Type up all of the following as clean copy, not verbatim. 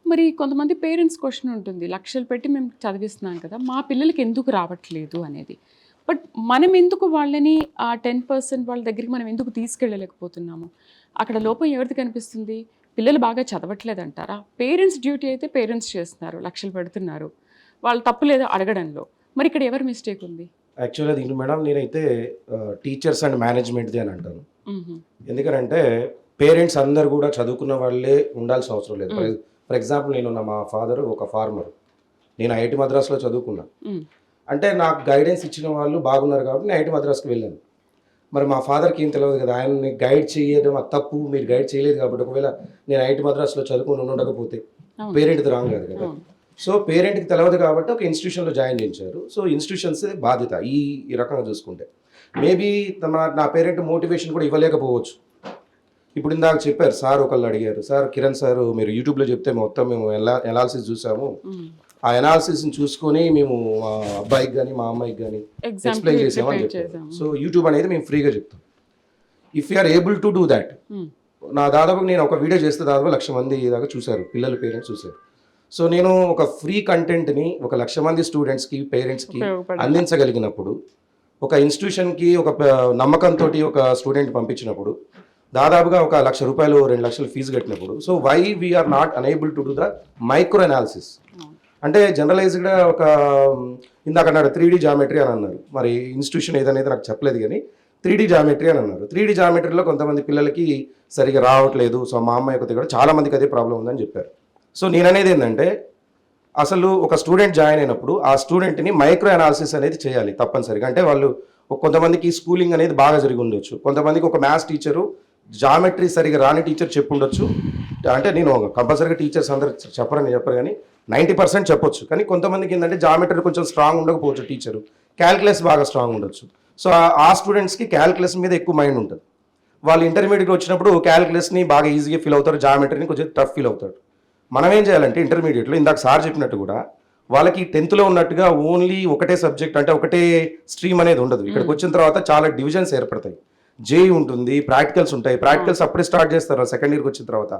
మరి కొంతమంది parents question ఉంటుంది. లక్షలు పెట్టి మేము చదివిస్తున్నాం కదా! మా పిల్లలకి ఎందుకు రావట్లేదు అనేది. బట్ మనం ఎందుకు వాళ్ళని ఆ 10% వాళ్ళ దగ్గరికి మనం ఎందుకు తీసుకెళ్ళలేకపోతున్నాము? అక్కడ లోపం ఎవరిది కనిపిస్తుంది? పిల్లలు బాగా చదవట్లేదంటారా? పేరెంట్స్ డ్యూటీ అయితే పేరెంట్స్ చేస్తున్నారు. లక్షలు పెడుతున్నారు. వాళ్ళ తప్పు లేదు అడగడంలో. మరి ఇక్కడ ఎవరి మిస్టేక్ ఉంది? యాక్చువల్‌గా దీంట్లో మేడం నేనైతే టీచర్స్ అండ్ మేనేజ్‌మెంట్‌ది అని అంటాను. హుహు. ఎందుకనంటే పేరెంట్స్ అందరూ కూడా చదువుకున్న వాళ్ళే ఉండాల్సిన అవసరం లేదు. హ్మ్. ఫర్ ఎగ్జాంపుల్ మా ఫాదర్ ఒక ఫార్మర్. నేను ఐఐటీ మద్రాస్‌లో చదువుకున్నా. హ్మ్. అంటే నాకు గైడెన్స్ ఇచ్చిన వాళ్ళు బాగున్నారు కాబట్టి నేను ఐఐటీ మద్రాస్‌కి వెళ్ళాను. మరి మా ఫాదర్‌కి ఏం తెలవదు కదా! ఆయన్ని గైడ్ చేయడం అది తప్పు. మీరు గైడ్ చేయలేదు కాబట్టి ఒకవేళ నేను ఐఐటీ మద్రాస్‌లో చదువుకొని ఉండకపోతే అవును. పేరెంట్‌ది రాంగ్ కాదు కదా! అవును. సో పేరెంట్‌కి తెలవదు కాబట్టి ఒక ఇన్‌స్టిట్యూషన్‌లో జాయిన్ చేయించారు. సో ఇన్‌స్టిట్యూషన్సే బాధ్యత ఈ రకంగా చూసుకుంటే. మేబీ నా పేరెంట్ మోటివేషన్ కూడా ఇవ్వలేకపోవచ్చు. ఇప్పుడు ఇందాక చెప్పారు సార్ ఒకళ్ళు అడిగారు. సార్ కిరణ్ సార్ మీరు యూట్యూబ్‌లో చెప్తే మొత్తం మేము ఎనాలిసిస్ చూసాము. హ్మ్. ఆ ఎనాలిసిస్‌ని చూసుకొని మేము మా అబ్బాయికి గాని, మా అమ్మాయికి గాని ఎక్స్‌ప్లెయిన్ చేసామని చెప్పారు. చేసాము. సో యూట్యూబ్ అనేది మేము ఫ్రీగా చెప్తాం. If you are able to do that. Hmm. దాదాపుగా నేను ఒక వీడియో చేస్తే దాదాపు 1,00,000 మంది దాకా చూసారు. పిల్లలు పేరెంట్స్ చూసారు. సో నేను ఒక ఫ్రీ కంటెంట్‌ని 1,00,000 మంది స్టూడెంట్స్‌కి, పేరెంట్స్‌కి ఉపయోగపడాలి. అందించగలిగినప్పుడు, ఒక ఇన్‌స్టిట్యూషన్‌కి ఒక నమ్మకంతోటి ఒక స్టూడెంట్ పంపించినప్పుడు, దాదాపుగా ఒక రూ. 1,00,000, 2,00,000 ఫీజు కట్టినప్పుడు, so why we are not unable to do the micro analysis? అంటే జనరలైజ్డ్‌గా ఇందాక అన్నాడు 3D జామెట్రీ అని అన్నారు. మరి ఇన్‌స్టిట్యూషన్ ఏదనేది నాకు చెప్పలేదు కానీ 3D జామెట్రీ అని అన్నారు. 3D జామెట్రీలో కొంతమంది పిల్లలకి సరిగ్గా రావట్లేదు. సో మా అమ్మాయి కొద్దిగా కూడా చాలా మందికి అదే ప్రాబ్లం ఉందని చెప్పారు. సో నేననేది ఏంటంటే అసలు ఒక స్టూడెంట్ జాయిన్ అయినప్పుడు ఆ స్టూడెంట్ని మైక్రో అనాలిసిస్ అనేది చేయాలి తప్పనిసరిగా. అంటే వాళ్ళు కొంతమందికి స్కూలింగ్ అనేది బాగా జరిగి ఉండొచ్చు. కొంతమందికి ఒక మ్యాథ్స్ టీచరు జామెట్రీ సరిగా రాని టీచర్ చెప్పుండొచ్చు. అంటే నేను కంపల్సరీగా టీచర్స్ అందరు చెప్పరు కానీ 90% చెప్పొచ్చు. కానీ కొంతమందికి ఏంటంటే జామెట్రీ కొంచెం స్ట్రాంగ్ ఉండకపోవచ్చు టీచరు. క్యాల్కులస్ బాగా స్ట్రాంగ్ ఉండొచ్చు. సో ఆ స్టూడెంట్స్కి క్యాల్కులస్ మీద ఎక్కువ మైండ్ ఉంటుంది. వాళ్ళు ఇంటర్మీడియట్ వచ్చినప్పుడు క్యాల్కులస్ని బాగా ఈజీగా ఫీల్ అవుతారు, జామెట్రీని కొంచెం టఫ్ ఫీల్ అవుతాడు. మనం ఏం చేయాలంటే ఇంటర్మీడియట్లో ఇందాక సార్ చెప్పినట్టు కూడా వాళ్ళకి 10th ఉన్నట్టుగా ఓన్లీ ఒకటే సబ్జెక్ట్ అంటే ఒకటే స్ట్రీమ్ అనేది ఉండదు. ఇక్కడికి వచ్చిన తర్వాత చాలా డివిజన్స్ ఏర్పడతాయి. జేఈ ఉంటుంది, ప్రాక్టికల్స్ ఉంటాయి. ప్రాక్టికల్స్ అప్పుడే స్టార్ట్ చేస్తారు సెకండ్ ఇయర్కి వచ్చిన తర్వాత.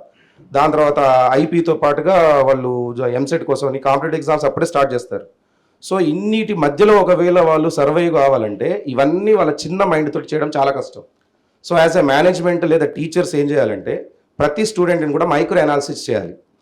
దాని తర్వాత ఐపీతో పాటుగా వాళ్ళు ఎంసెట్ కోసం కాంపిటేటివ్ ఎగ్జామ్స్ అప్పుడే స్టార్ట్ చేస్తారు. సో ఇన్నిటి మధ్యలో ఒకవేళ వాళ్ళు సర్వైవ్ కావాలంటే ఇవన్నీ వాళ్ళ చిన్న మైండ్ తోటి చేయడం చాలా కష్టం. సో యాజ్ ఎ మేనేజ్మెంట్ లేదా టీచర్స్ ఏం చేయాలంటే ప్రతి స్టూడెంట్ని కూడా మైక్రో అనాలిసిస్ చేయాలి.